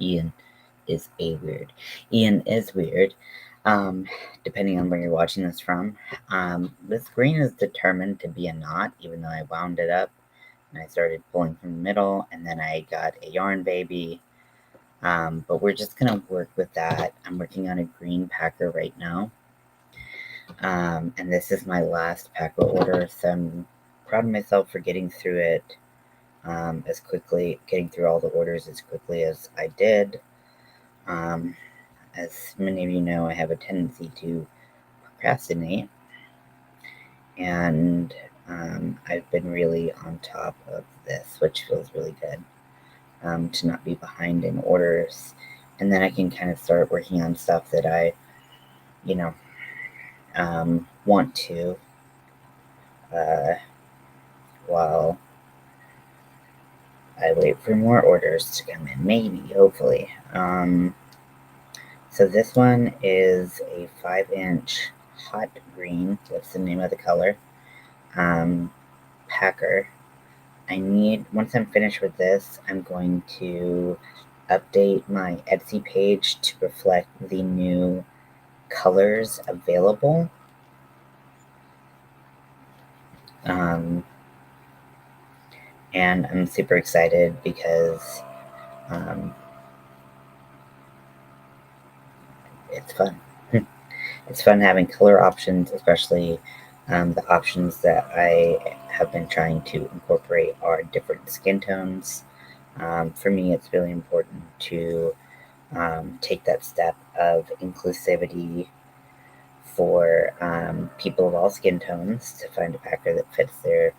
Ian is a weird. Ian is weird. Depending on where you're watching this from. This green is determined to be a knot, even though I wound it up and I started pulling from the middle, and then I got a yarn baby. But we're just gonna work with that. I'm working on a green packer right now. And this is my last packer order, so I'm proud of myself for getting through it getting through all the orders as quickly as I did. As many of you know, I have a tendency to procrastinate, and I've been really on top of this, which feels really good, to not be behind in orders. And then I can kind of start working on stuff that I, want to, while I wait for more orders to come in, maybe, hopefully. So this one is a 5-inch hot green. That's the name of the color. Packer. Once I'm finished with this, I'm going to update my Etsy page to reflect the new colors available. And I'm super excited because it's fun. It's fun having color options, especially the options that I have been trying to incorporate are different skin tones. For me, it's really important to take that step of inclusivity for people of all skin tones to find a packer that fits their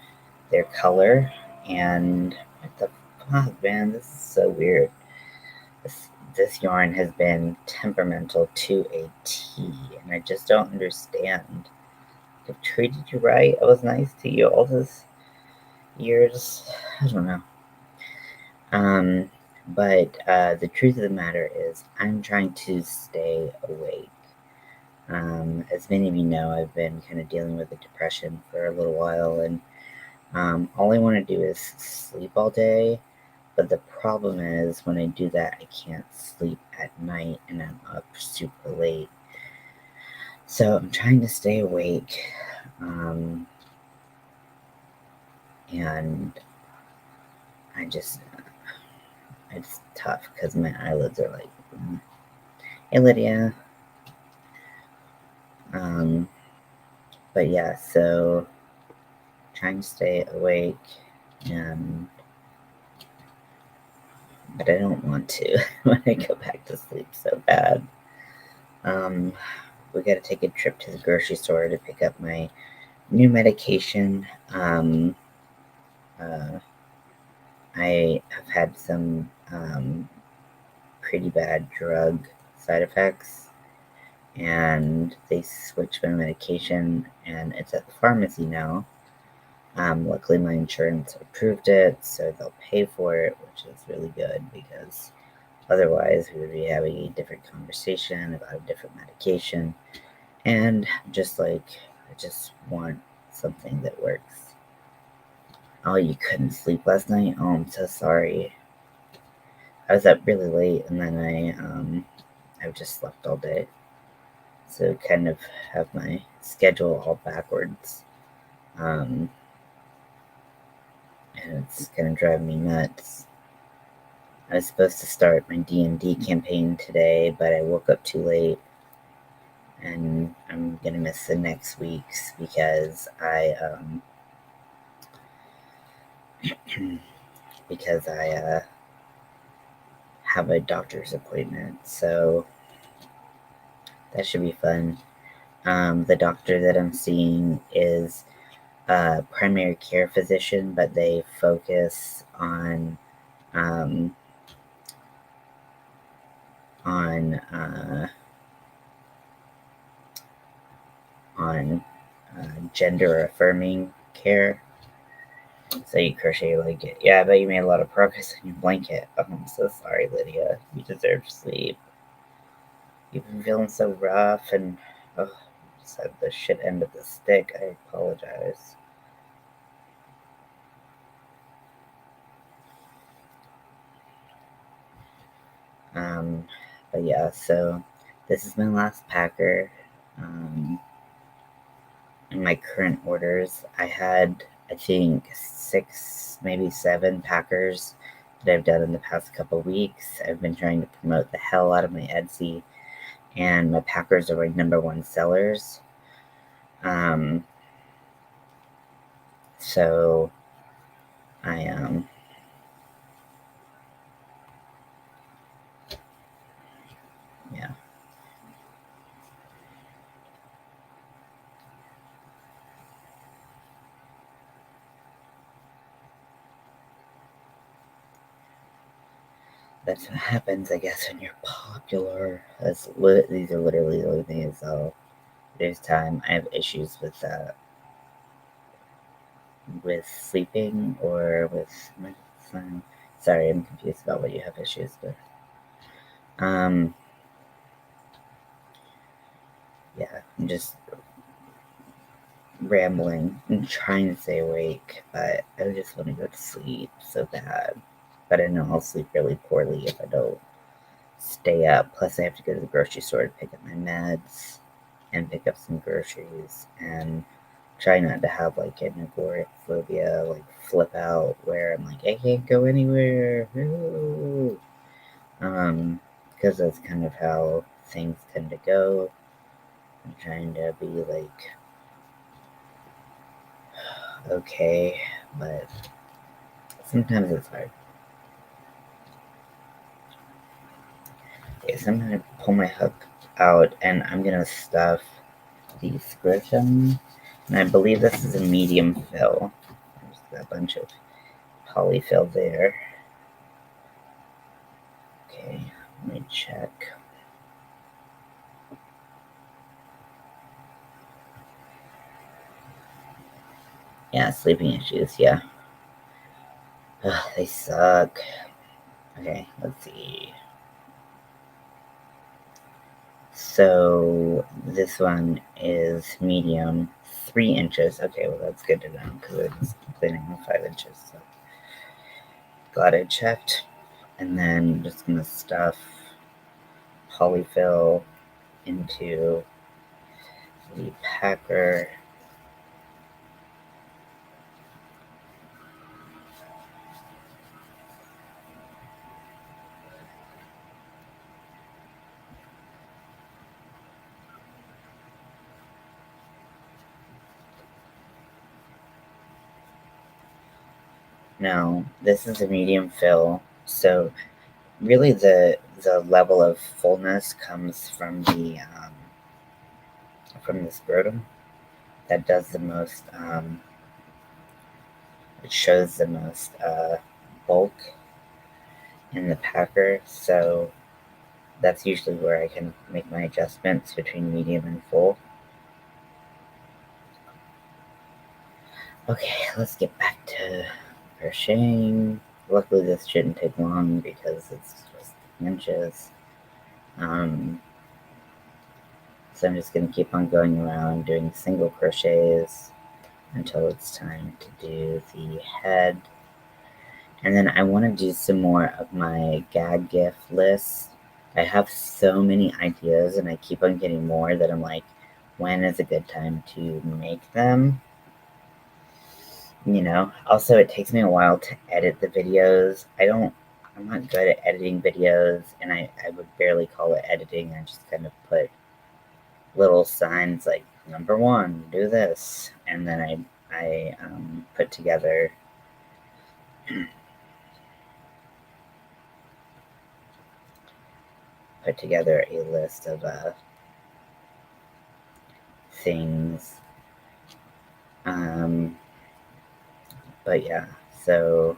color. And what the fuck, man, this is so weird. This yarn has been temperamental to a T, and I just don't understand. I've treated you right. I was nice to you all these years. I don't know. But the truth of the matter is, I'm trying to stay awake. As many of you know, I've been kind of dealing with a depression for a little while, and all I want to do is sleep all day. But the problem is, when I do that, I can't sleep at night, and I'm up super late. So I'm trying to stay awake, and it's tough because my eyelids are like, hey, Lydia. But yeah, so trying to stay awake, but I don't want to when I go back to sleep so bad. We got to take a trip to the grocery store to pick up my new medication. I have had some pretty bad drug side effects, and they switched my medication, and it's at the pharmacy now. Luckily, my insurance approved it, so they'll pay for it, which is really good because otherwise we would be having a different conversation about a different medication. And I just want something that works. Oh, you couldn't sleep last night? Oh, I'm so sorry. I was up really late, and then I've just slept all day. So kind of have my schedule all backwards. And it's gonna drive me nuts. I was supposed to start my D&D campaign today, but I woke up too late, and I'm gonna miss the next week's because I have a doctor's appointment, so that should be fun. The doctor that I'm seeing is a primary care physician, but they focus on gender affirming care. So you crochet your blanket. Yeah, I bet you made a lot of progress on your blanket. Oh, I'm so sorry, Lydia. You deserve sleep. You've been feeling so rough, and just had the shit end of the stick. I apologize. But yeah, so this is my last packer. In my current orders, I had, I think, 6, maybe 7 packers that I've done in the past couple weeks. I've been trying to promote the hell out of my Etsy, and my packers are my #1 sellers. So I yeah. That's what happens, I guess, when you're popular. These are literally the only things. So there's time. I have issues with sleeping or with my son. Sorry, I'm confused about what you have issues with. Um, yeah, I'm just rambling and trying to stay awake, but I just want to go to sleep so bad. But I know I'll sleep really poorly if I don't stay up. Plus, I have to go to the grocery store to pick up my meds and pick up some groceries and try not to have like an agoraphobia, like flip out where I'm like, I can't go anywhere. Ooh. Because that's kind of how things tend to go. I'm trying to be like okay, but sometimes it's hard. Okay, so I'm gonna pull my hook out and I'm gonna stuff the scriptum. And I believe this is a medium fill. There's a bunch of polyfill there. Okay, let me check. Yeah, sleeping issues, yeah. Ugh, they suck. Okay, let's see. So this one is medium, 3 inches. Okay, well that's good to know because I was complaining on 5 inches. So glad I checked. And then I'm just gonna stuff polyfill into the packer. Now this is a medium fill, so really the level of fullness comes from the scrotum. That does the most. It shows the most bulk in the packer, so that's usually where I can make my adjustments between medium and full. Okay, let's get back to crocheting. Luckily, this shouldn't take long because it's just inches. So I'm just going to keep on going around doing single crochets until it's time to do the head. And then I want to do some more of my gag gift lists. I have so many ideas and I keep on getting more that I'm like, when is a good time to make them? Also it takes me a while to edit the videos. I'm not good at editing videos, and I would barely call it editing. I just kind of put little signs like #1, do this, and then I put together a list of things. But yeah, so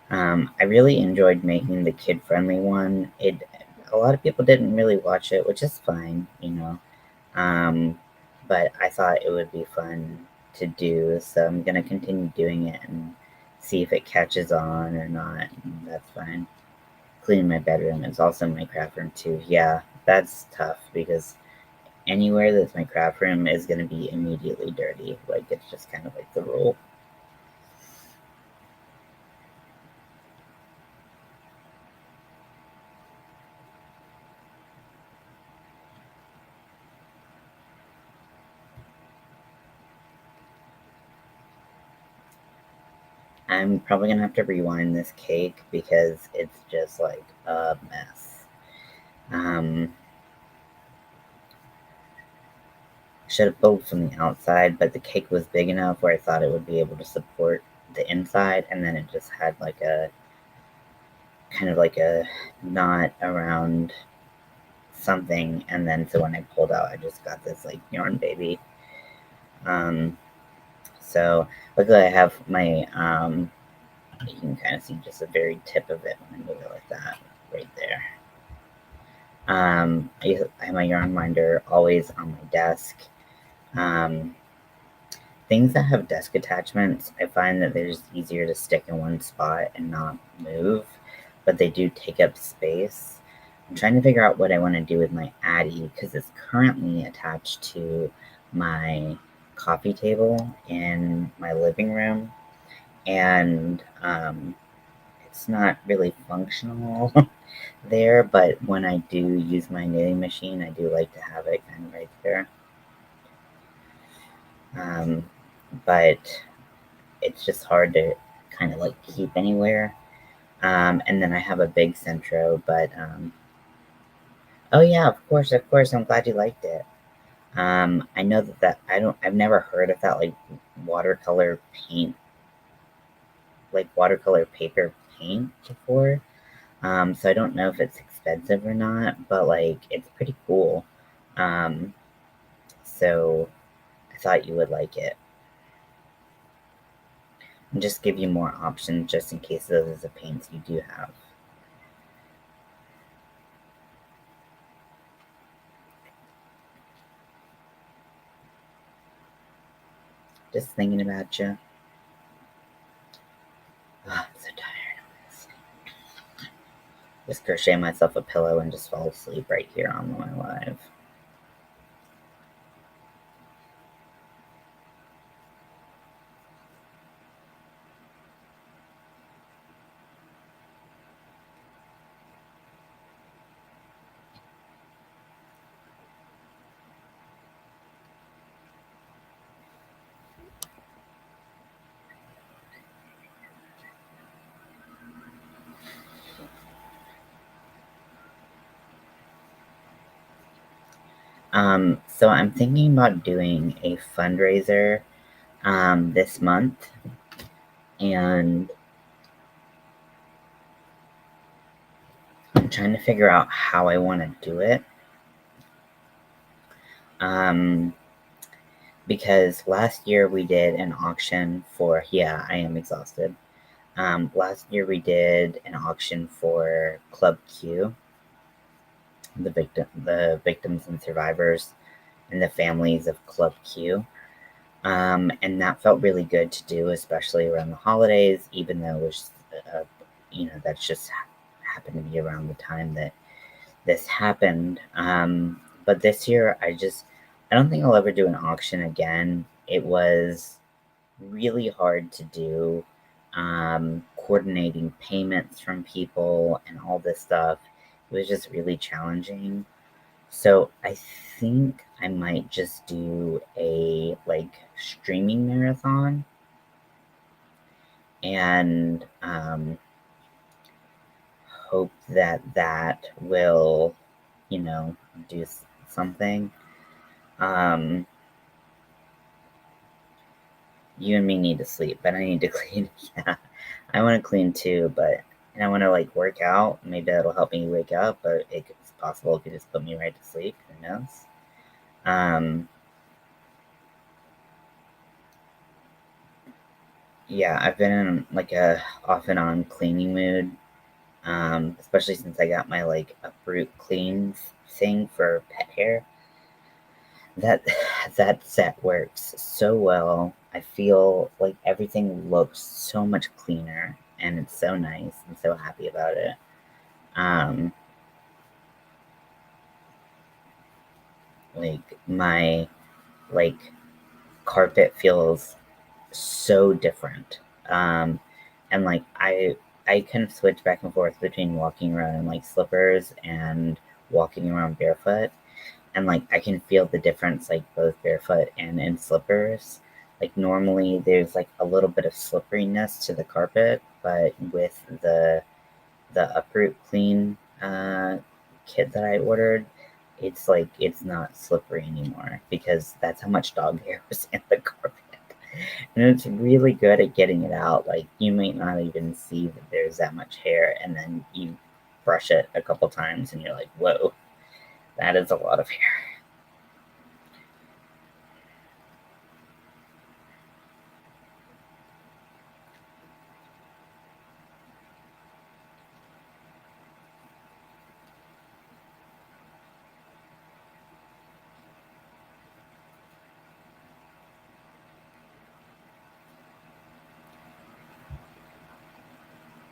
I really enjoyed making the kid-friendly one. A lot of people didn't really watch it, which is fine, but I thought it would be fun to do, so I'm gonna continue doing it and see if it catches on or not. And that's fine. Cleaning my bedroom is also my craft room too. Yeah, that's tough because anywhere that's my craft room is gonna be immediately dirty. Like it's just kind of like the rule. I'm probably gonna have to rewind this cake because it's just like a mess. Should have built from the outside, but the cake was big enough where I thought it would be able to support the inside, and then it just had like a kind of like a knot around something, and then so when I pulled out, I just got this like yarn baby. So luckily I have my you can kind of see just the very tip of it when I move it like that, right there. I have my yarn binder always on my desk. Um, Things that have desk attachments, I find that they're just easier to stick in one spot and not move, but they do take up space. I'm trying to figure out what I want to do with my Addy because it's currently attached to my coffee table in my living room, and it's not really functional there, but when I do use my knitting machine, I do like to have it kind of right there. But it's just hard to kind of like keep anywhere. And then I have a big Centro, but oh yeah, of course, I'm glad you liked it. I know I've never heard of that like watercolor paint, like watercolor paper paint before. So I don't know if it's expensive or not, but like it's pretty cool. Um, so I thought you would like it. And just give you more options just in case those are the paints you do have. Just thinking about you. Oh, I'm so tired. Just crochet myself a pillow and just fall asleep right here on my live. So I'm thinking about doing a fundraiser this month, and I'm trying to figure out how I want to do it. Because last year we did an auction for, yeah, I am exhausted. Last year we did an auction for Club Q, the victims and survivors, and the families of Club Q. And that felt really good to do, especially around the holidays, even though it was, that's just happened to be around the time that this happened. But this year, I don't think I'll ever do an auction again. It was really hard to do, coordinating payments from people and all this stuff. It was just really challenging. So I think I might just do a like streaming marathon and hope that that will, you know, do something. Um, you and me need to sleep, but I need to clean. Yeah, I want to clean too, but and I want to like work out. Maybe that'll help me wake up, but it's possible it could just put me right to sleep. Who knows? Um, yeah, I've been in like a off and on cleaning mood, especially since I got my like uproot clean thing for pet hair. That that set works so well. I feel like everything looks so much cleaner, and it's so nice. I'm so happy about it. Um, like my like carpet feels so different. And like I kind of switch back and forth between walking around in like slippers and walking around barefoot. And like I can feel the difference like both barefoot and in slippers. Like normally there's like a little bit of slipperiness to the carpet, but with the Uproot Clean kit that I ordered, it's like it's not slippery anymore because that's how much dog hair was in the carpet. And it's really good at getting it out. Like you might not even see that there's that much hair, and then you brush it a couple times and you're like, whoa, that is a lot of hair.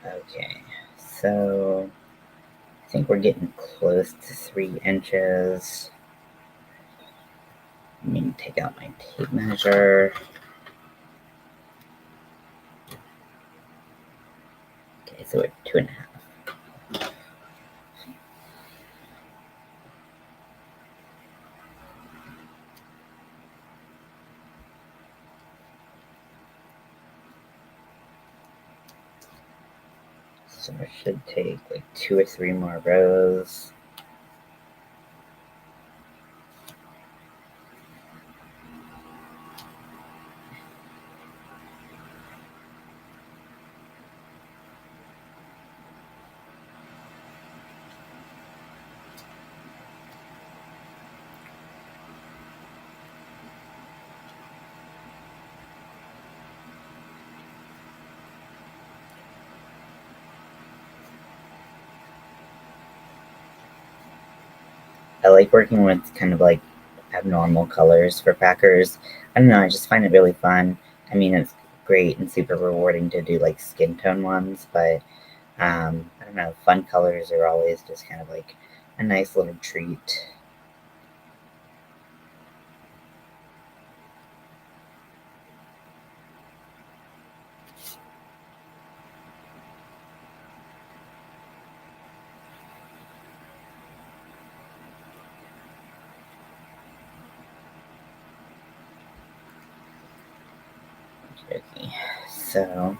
Okay, so I think we're getting close to 3 inches. Let me take out my tape measure. Okay, so we're 2.5. So it should take like 2 or 3 more rows. I like working with kind of like abnormal colors for packers. I don't know, I just find it really fun. I mean, it's great and super rewarding to do like skin tone ones, but I don't know, fun colors are always just kind of like a nice little treat. Okay, so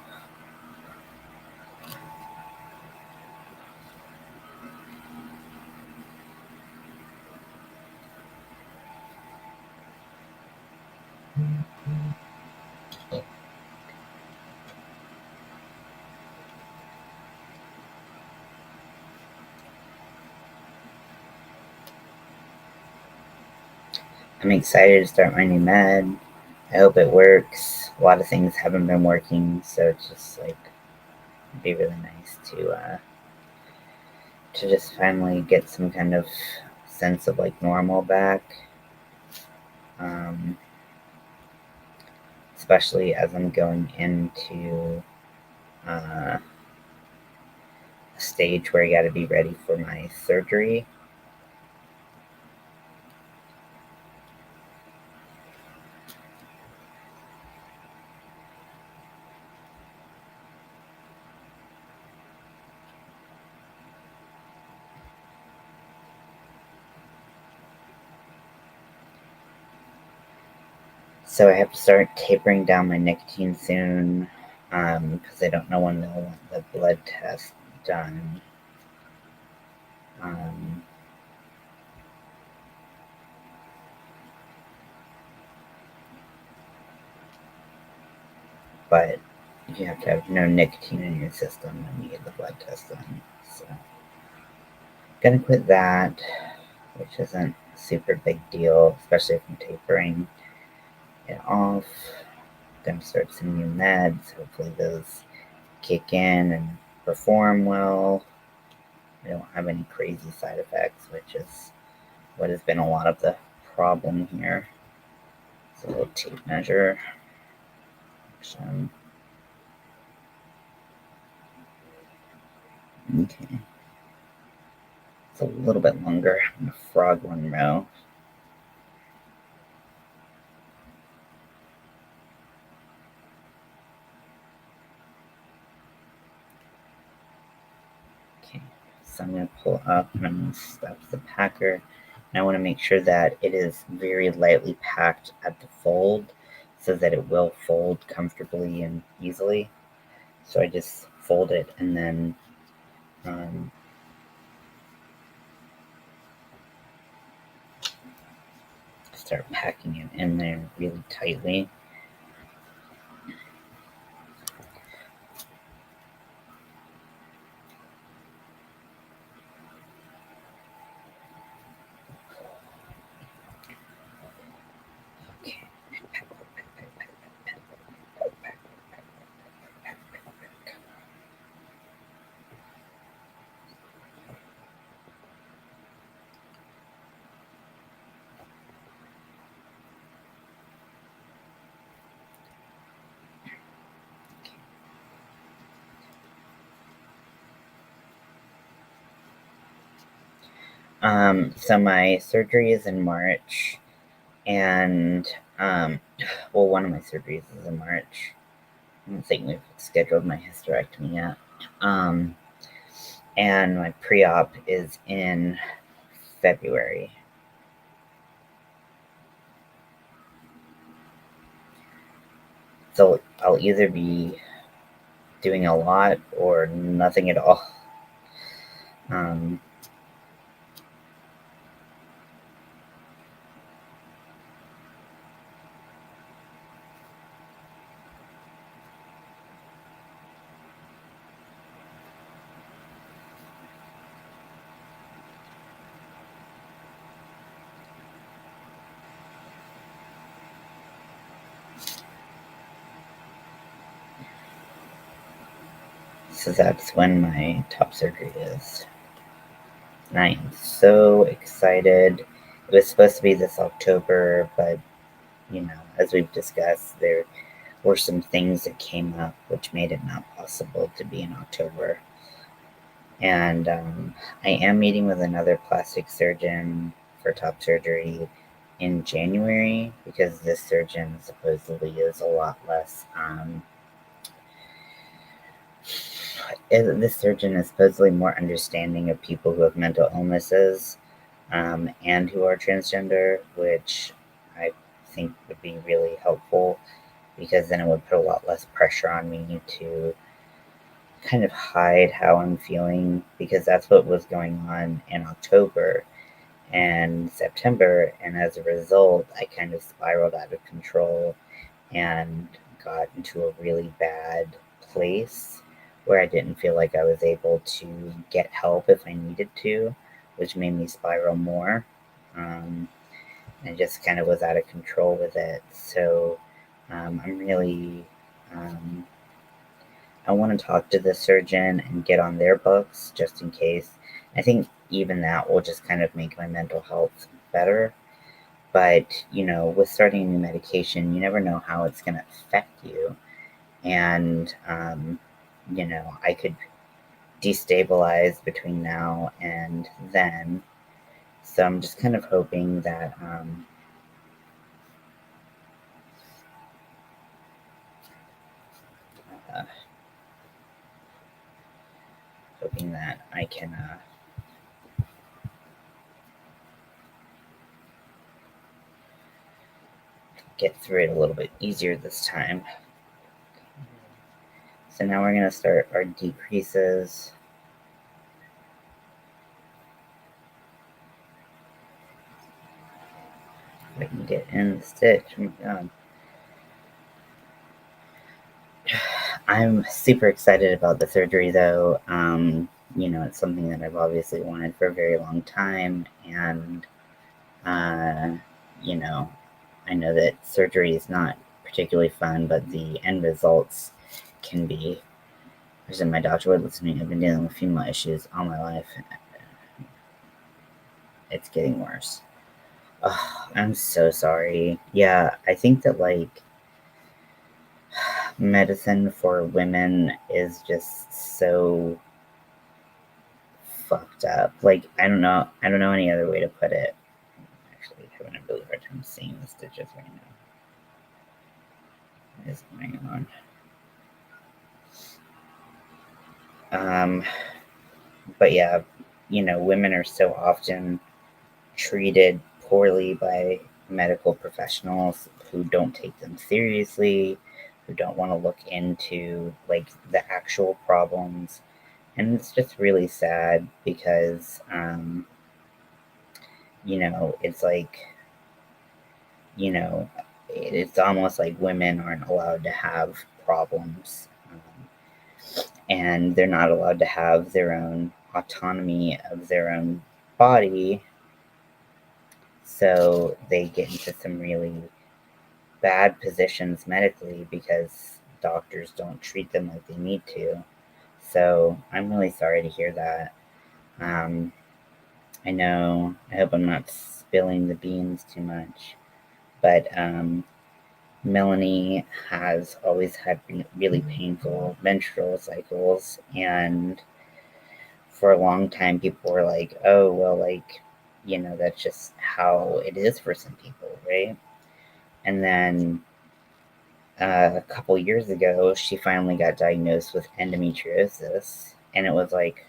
I'm excited to start my new med. I hope it works. A lot of things haven't been working, so it's just like it'd be really nice to just finally get some kind of sense of like normal back. Um, Especially as I'm going into a stage where I got to be ready for my surgery. So I have to start tapering down my nicotine soon because I don't know when they'll want the blood test done. Um, but you have to have no nicotine in your system when you get the blood test done. So gonna quit that, which isn't a super big deal, especially if I'm tapering it off. Gonna start some new meds. Hopefully those kick in and perform well. I don't have any crazy side effects, which is what has been a lot of the problem here. So a little tape measure. Okay. It's a little bit longer. I'm gonna frog one row. Okay. So I'm gonna pull up and I'm gonna stuff the packer. And I want to make sure that it is very lightly packed at the fold so that it will fold comfortably and easily. So I just fold it and then start packing it in there really tightly. Okay. So my surgery is in March, and one of my surgeries is in March. I don't think we've scheduled my hysterectomy yet. And my pre-op is in February. So I'll either be doing a lot or nothing at all. So that's when my top surgery is. And I am so excited. It was supposed to be this October, but as we've discussed, there were some things that came up which made it not possible to be in October. And I am meeting with another plastic surgeon for top surgery in January because this surgeon supposedly is a lot less. This surgeon is supposedly more understanding of people who have mental illnesses and who are transgender, which I think would be really helpful because then it would put a lot less pressure on me to kind of hide how I'm feeling, because that's what was going on in October and September. And as a result, I kind of spiraled out of control and got into a really bad place where I didn't feel like I was able to get help if I needed to, which made me spiral more. I just kind of was out of control with it. So I'm really, I want to talk to the surgeon and get on their books just in case. I think even that will just kind of make my mental health better. But, with starting a new medication, you never know how it's going to affect you. And, I could destabilize between now and then. So I'm just kind of hoping that I can get through it a little bit easier this time. So now we're going to start our decreases. If I can get in the stitch. Oh my God. I'm super excited about the surgery, though. It's something that I've obviously wanted for a very long time. And, I know that surgery is not particularly fun, but the end results can be. I said my doctor would listen to me. I've been dealing with female issues all my life. It's getting worse. Oh, I'm so sorry. Yeah, I think that medicine for women is just so fucked up. I don't know any other way to put it. I'm actually having a really hard time seeing the stitches right now. What is going on? But yeah, women are so often treated poorly by medical professionals who don't take them seriously, who don't want to look into like the actual problems. And it's just really sad because, it's like, it's almost like women aren't allowed to have problems. And they're not allowed to have their own autonomy of their own body. So they get into some really bad positions medically because doctors don't treat them like they need to. So I'm really sorry to hear that. I know, I hope I'm not spilling the beans too much, but Melanie has always had really painful menstrual cycles, and for a long time people were like, oh, well, like, that's just how it is for some people, right? And then a couple years ago, she finally got diagnosed with endometriosis, and it was like,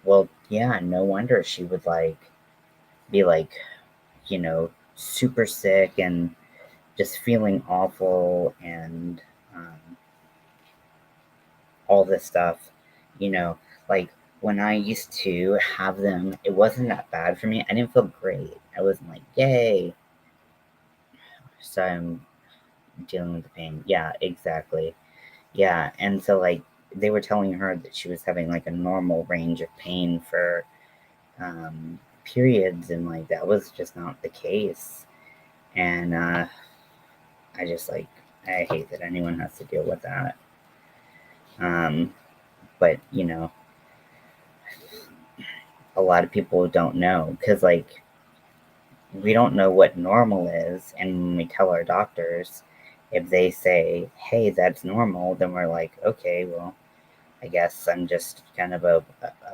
well, yeah, no wonder she would like be like, super sick and just feeling awful and all this stuff, you know, like when I used to have them, it wasn't that bad for me. I didn't feel great. I wasn't like, yay. So I'm dealing with the pain. Yeah, exactly. Yeah. And so, like, they were telling her that she was having like a normal range of pain for periods, and like that was just not the case. And I just like, I hate that anyone has to deal with that. But a lot of people don't know because like we don't know what normal is, and when we tell our doctors, if they say, hey, that's normal, then we're like, okay, well, I guess I'm just kind of a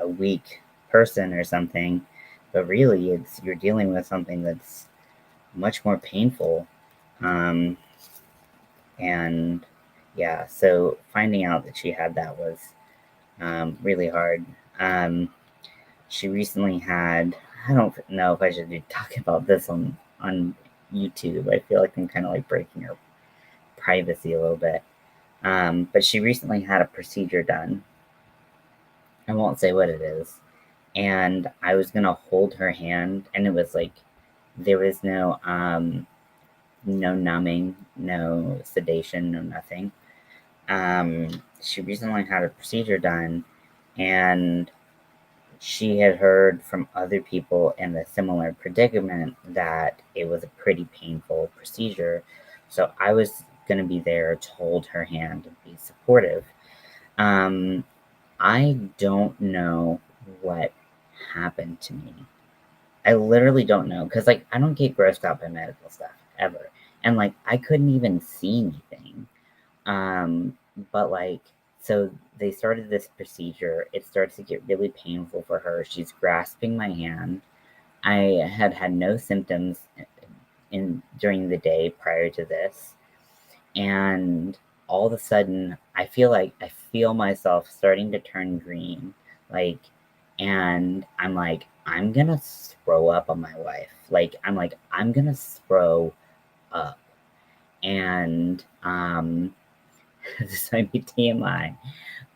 weak person or something. But really, you're dealing with something that's much more painful. um, and yeah, so finding out that she had that was really hard. She recently had, I don't know if I should be talking about this on YouTube. I feel like I'm kind of like breaking her privacy a little bit. But she recently had a procedure done. I won't say what it is. And I was gonna hold her hand, and it was like there was no numbing, no sedation, no nothing. She recently had a procedure done, and she had heard from other people in a similar predicament that it was a pretty painful procedure. So I was going to be there to hold her hand and be supportive. Um, I don't know what happened to me. I literally don't know because, like, I don't get grossed out by medical stuff ever. And, like, I couldn't even see anything. Um, but like, so they started this procedure. It starts to get really painful for her. She's grasping my hand. I had no symptoms in during the day prior to this, and all of a sudden, I feel myself starting to turn green, like, and I'm like, I'm gonna throw up on my wife. Like, I'm gonna throw up, and this might be TMI,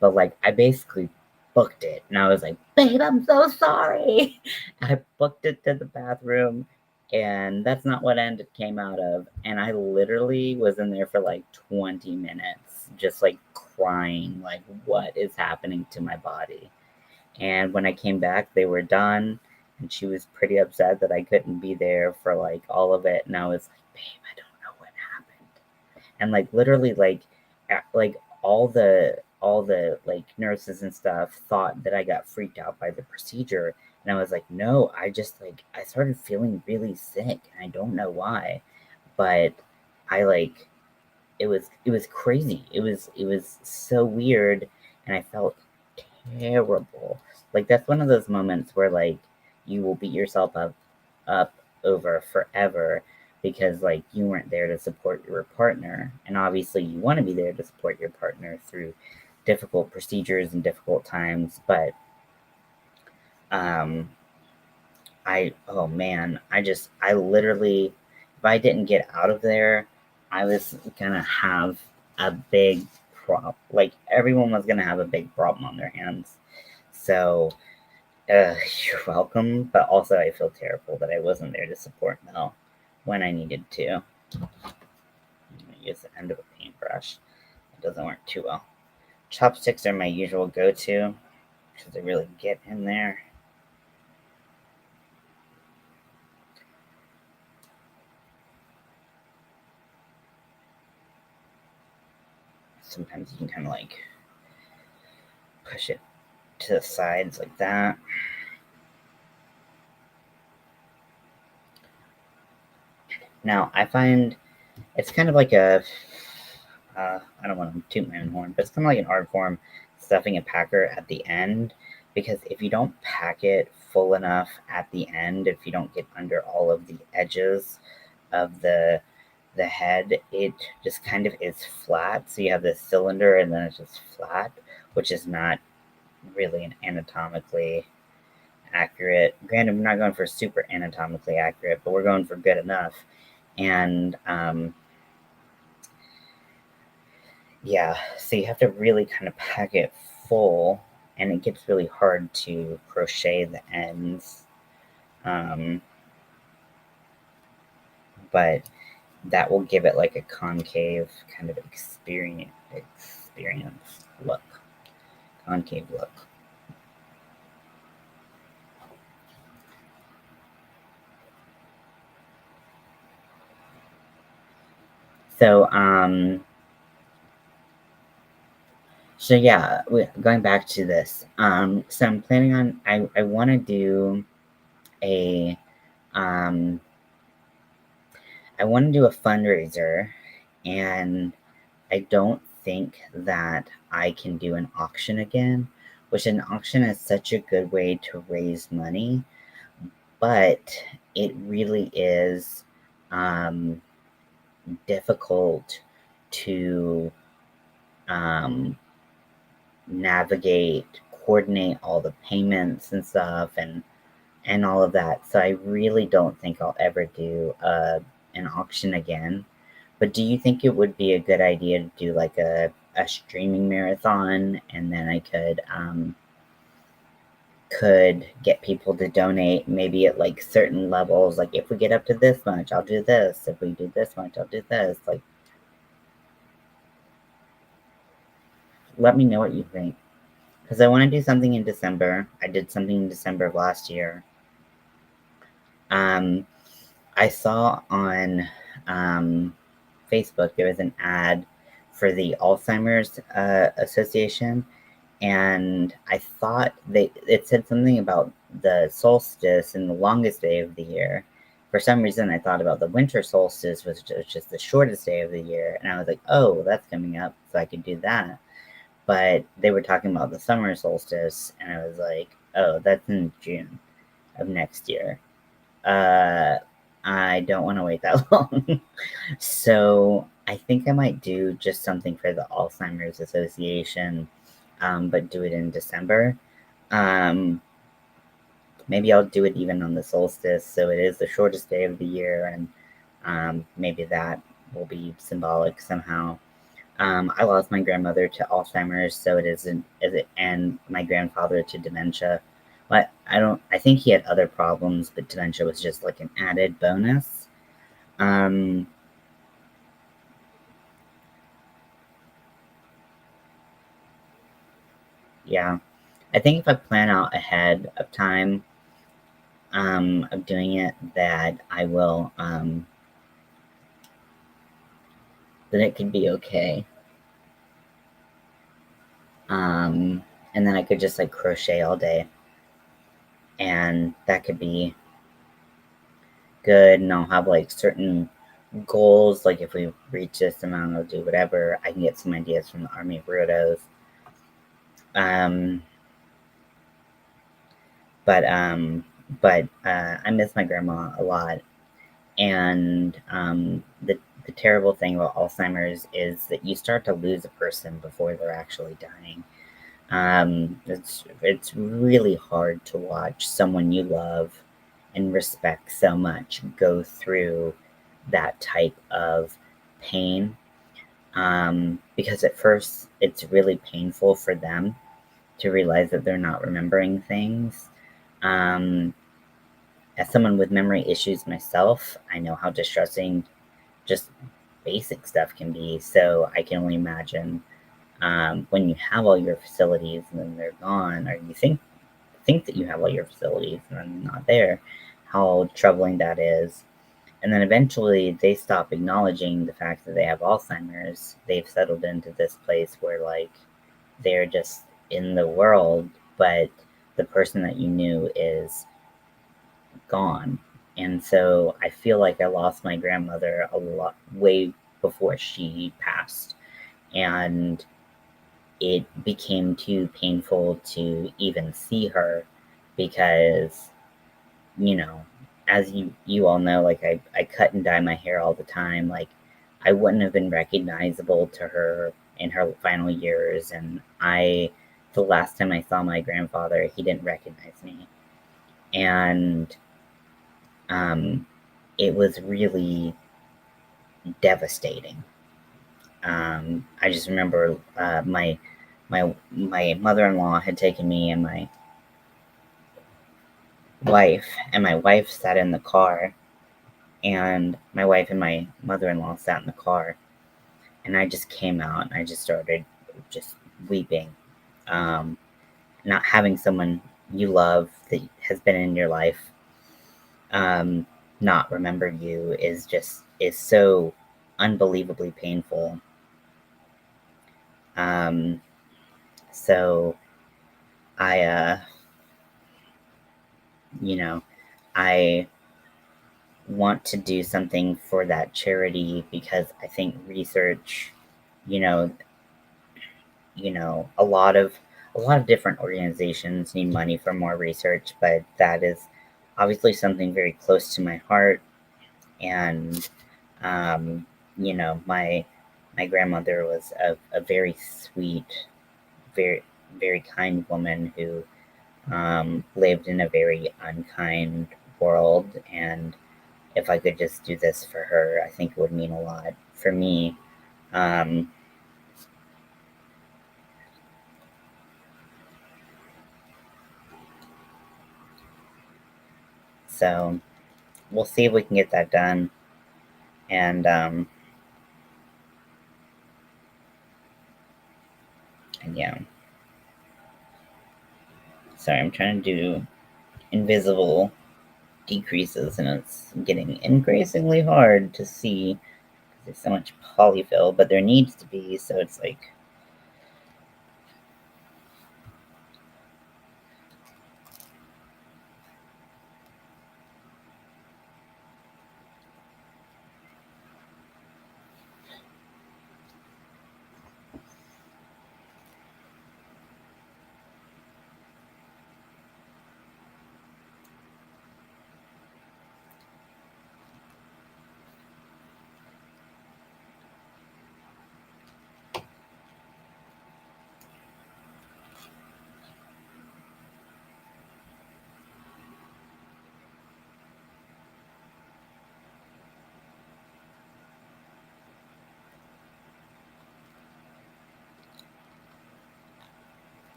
but like I basically booked it, and I was like, "Babe, I'm so sorry." I booked it to the bathroom, and that's not what came out of. And I literally was in there for like 20 minutes, just like crying, like, "What is happening to my body?" And when I came back, they were done, and she was pretty upset that I couldn't be there for like all of it. And I was like, "Babe, I don't know what happened." And like literally like all the like nurses and stuff thought that I got freaked out by the procedure, and I was like, no, I just like I started feeling really sick, and I don't know why, but I like it was crazy. It was so weird, and I felt terrible. Like that's one of those moments where like you will beat yourself up over forever because like you weren't there to support your partner, and obviously you want to be there to support your partner through difficult procedures and difficult times. But um I oh man, I literally, if I didn't get out of there, I was gonna have a big problem. Like, everyone was gonna have a big problem on their hands. So, you're welcome. But also, I feel terrible that I wasn't there to support Mel when I needed to. I'm gonna use the end of a paintbrush. It doesn't work too well. Chopsticks are my usual go-to because they really get in there. Sometimes you can kind of like push it to the sides like that. Now, I find it's kind of like a, I don't want to toot my own horn, but it's kind of like an art form stuffing a packer at the end, because if you don't pack it full enough at the end, if you don't get under all of the edges of the head, it just kind of is flat. So you have this cylinder and then it's just flat, which is not really an anatomically accurate. Granted, we're not going for super anatomically accurate, but we're going for good enough. And yeah, so you have to really kind of pack it full, and it gets really hard to crochet the ends. But that will give it like a concave kind of experience look. Concave look. So, yeah, going back to this. So I'm planning on, I want to do a, I want to do a fundraiser, and I don't think that I can do an auction again, which an auction is such a good way to raise money, but it really is difficult to navigate, coordinate all the payments and stuff, and all of that. So I really don't think I'll ever do an auction again. But do you think it would be a good idea to do like a streaming marathon, and then I could get people to donate maybe at like certain levels? Like, if we get up to this much, I'll do this. If we do this much, I'll do this. Like, let me know what you think. Because I want to do something in December. I did something in December of last year. I saw on Facebook there was an ad for the Alzheimer's Association, and I thought it said something about the solstice and the longest day of the year. For some reason, I thought about the winter solstice, which was just the shortest day of the year, and I was like, oh, that's coming up, so I could do that. But they were talking about the summer solstice, and I was like, oh, that's in June of next year. I don't want to wait that long. So I think I might do just something for the Alzheimer's Association, but do it in December. Um, Maybe I'll do it even on the solstice, so it is the shortest day of the year, and maybe that will be symbolic somehow. I lost my grandmother to Alzheimer's, so and my grandfather to dementia. But I think he had other problems, but dementia was just like an added bonus. Um, yeah, I think if I plan out ahead of time, of doing it, that I will, that it could be okay. And then I could just like crochet all day, and that could be good. And I'll have like certain goals, like if we reach this amount, I'll do whatever. I can get some ideas from the Army of Weirdos. Um, but I miss my grandma a lot, and the terrible thing about Alzheimer's is that you start to lose a person before they're actually dying. It's really hard to watch someone you love and respect so much go through that type of pain, because at first it's really painful for them to realize that they're not remembering things. As someone with memory issues myself, I know how distressing just basic stuff can be. So I can only imagine, when you have all your facilities and then they're gone, or you think that you have all your facilities and then they're not there, how troubling that is. And then eventually they stop acknowledging the fact that they have Alzheimer's. They've settled into this place where, like, they're just in the world, but the person that you knew is gone. And so I feel like I lost my grandmother a lot way before she passed. And it became too painful to even see her because, you know, as you all know, like, I cut and dye my hair all the time. Like, I wouldn't have been recognizable to her in her final years. And the last time I saw my grandfather, he didn't recognize me. And it was really devastating. I just remember my mother-in-law had taken me and my wife sat in the car, and my wife and my mother-in-law sat in the car, and I just came out and I just started just weeping. Um, Not having someone you love that has been in your life, um, not remember you is so unbelievably painful. Um, so I, you know, I want to do something for that charity because I think research, you know, a lot of different organizations need money for more research, but that is obviously something very close to my heart. And um, my grandmother was a very sweet, very very kind woman who lived in a very unkind world. And if I could just do this for her, I think it would mean a lot for me. Um, so we'll see if we can get that done. And yeah, sorry, I'm trying to do invisible decreases, and it's getting increasingly hard to see. There's so much polyfill, but there needs to be, so it's like,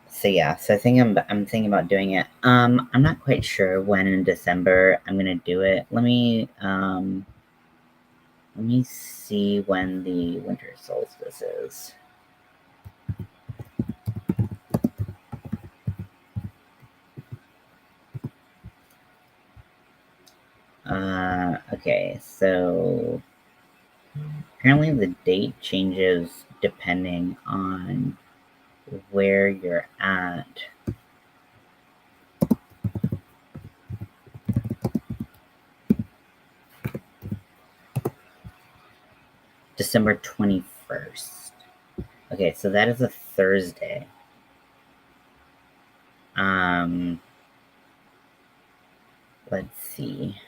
so yeah. So I think I'm thinking about doing it. I'm not quite sure when in December I'm gonna do it. Let me see when the winter solstice is. Okay, so apparently the date changes depending on where you're at. December 21st. Okay, so that is a Thursday. Um, let's see.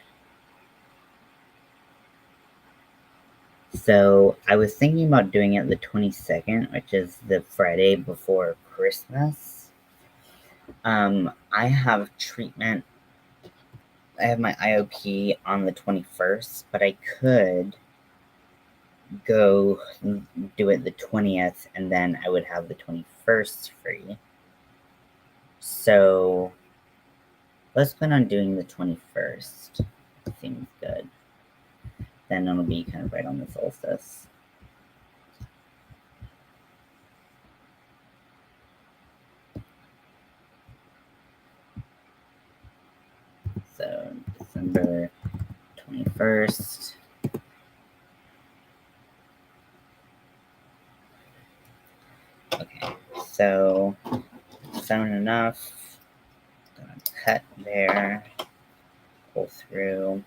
So I was thinking about doing it the 22nd, which is the Friday before Christmas. I have treatment I have my IOP on the 21st, but I could go do it the 20th, and then I would have the 21st free. So let's plan on doing the 21st. Seems good. Then it'll be kind of right on the solstice. So December 21st. Okay, so sound enough. Gonna cut there, pull through.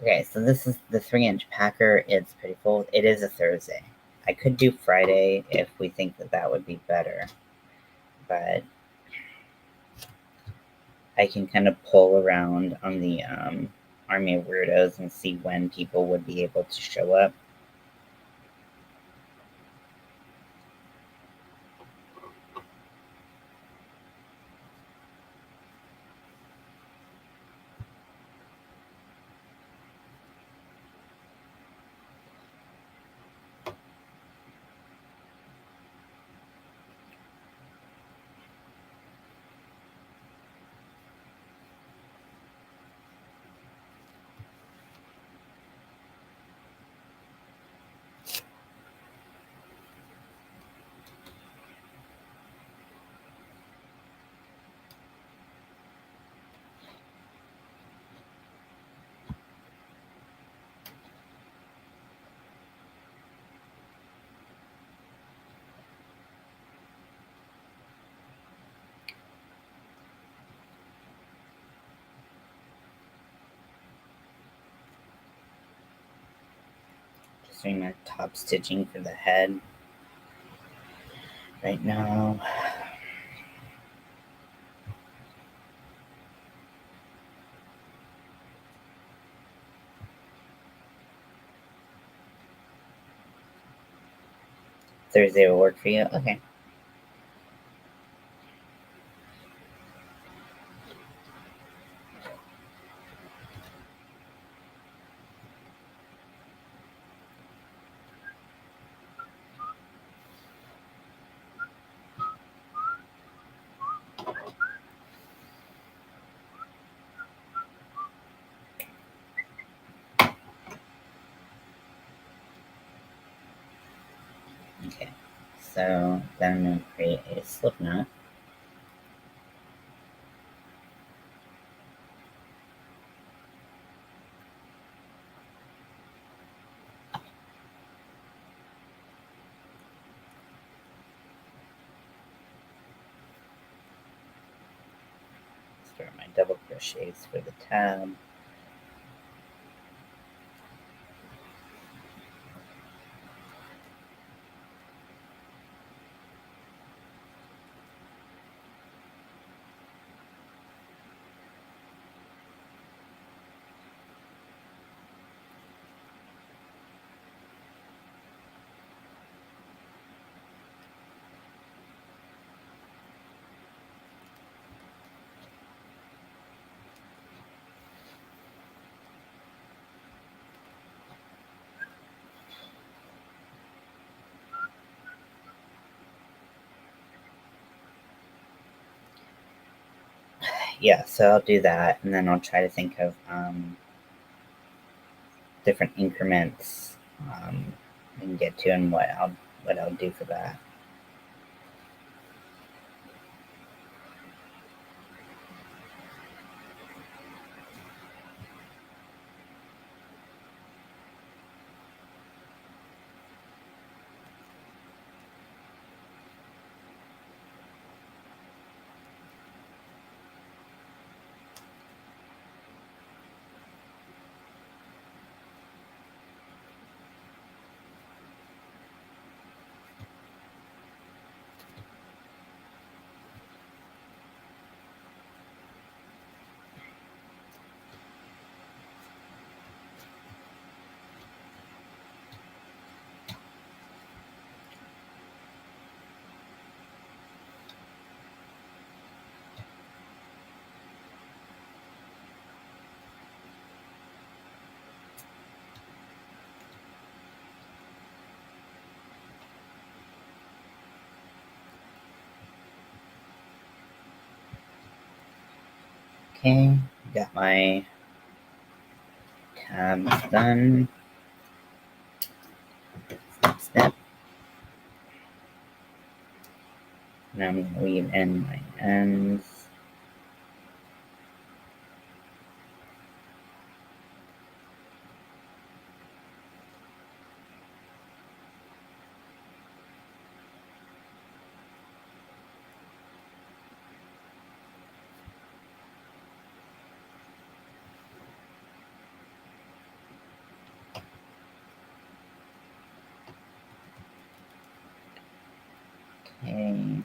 Okay, so this is the 3-inch packer. It's pretty full. It is a Thursday. I could do Friday if we think that that would be better, but I can kind of pull around on the Army of Weirdos and see when people would be able to show up. Just doing my top stitching for the head right now. Thursday will work for you? Okay. Okay. So then I'm going to create a slip knot. Start my double crochets for the tab. Yeah, so I'll do that, and then I'll try to think of different increments I can get to and what I'll do for that. Okay, got my tabs done. Snip. And I'm going to weave in my ends. Okay.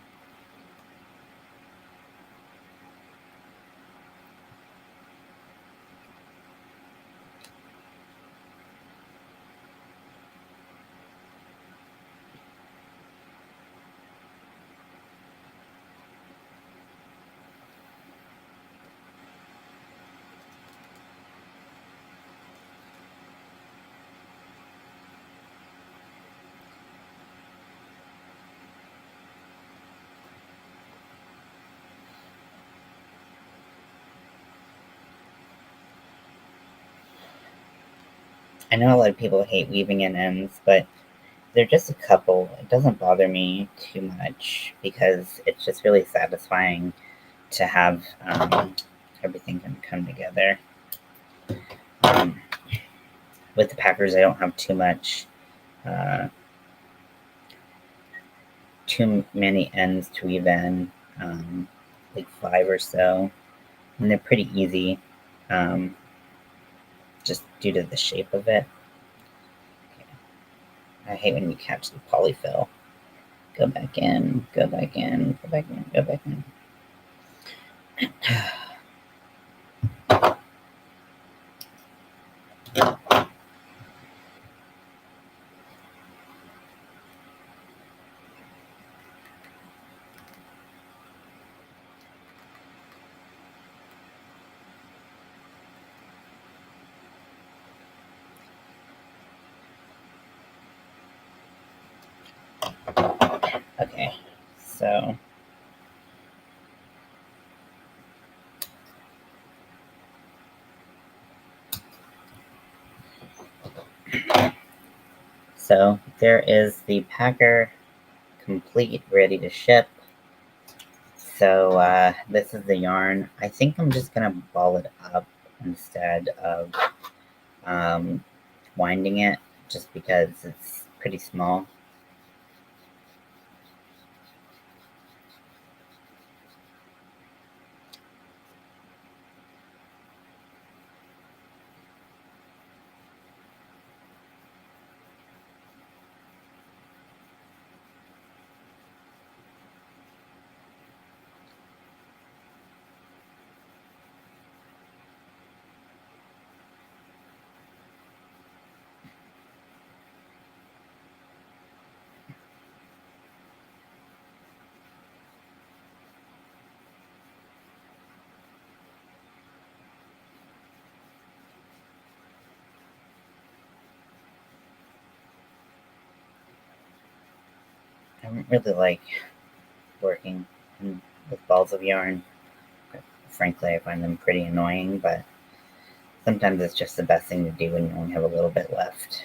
I know a lot of people hate weaving in ends, but they're just a couple. It doesn't bother me too much because it's just really satisfying to have everything come together. Um, with the packers, I don't have uh, too many ends to weave in, like 5 or so, and they're pretty easy, just due to the shape of it. Okay. I hate when you catch the polyfill. Go back in, go back in, go back in, go back in. Okay, so there is the packer complete, ready to ship. So this is the yarn. I think I'm just gonna ball it up instead of winding it, just because it's pretty small. I don't really like working with balls of yarn. Frankly, I find them pretty annoying, but sometimes it's just the best thing to do when you only have a little bit left.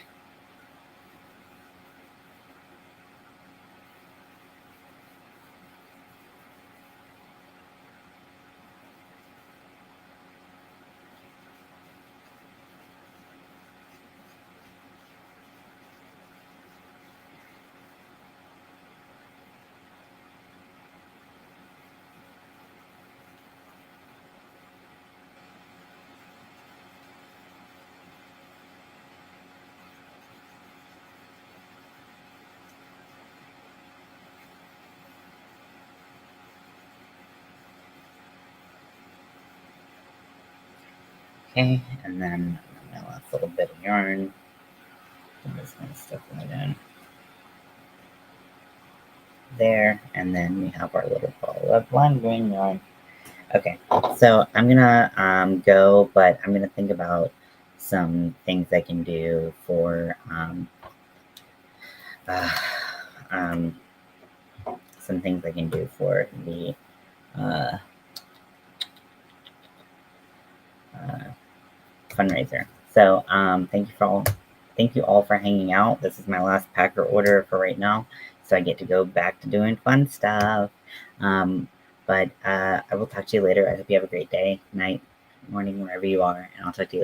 Okay, and then my last little bit of yarn. I'm just going to stuff that in there, and then we have our little ball of lime green yarn. Okay, so I'm gonna go, but I'm gonna think about some things I can do for uh, um, some things I can do for the uh, fundraiser. So thank you all for hanging out. This is my last packer order for right now, so I get to go back to doing fun stuff. But I will talk to you later. I hope you have a great day, night, morning, wherever you are, and I'll talk to you later.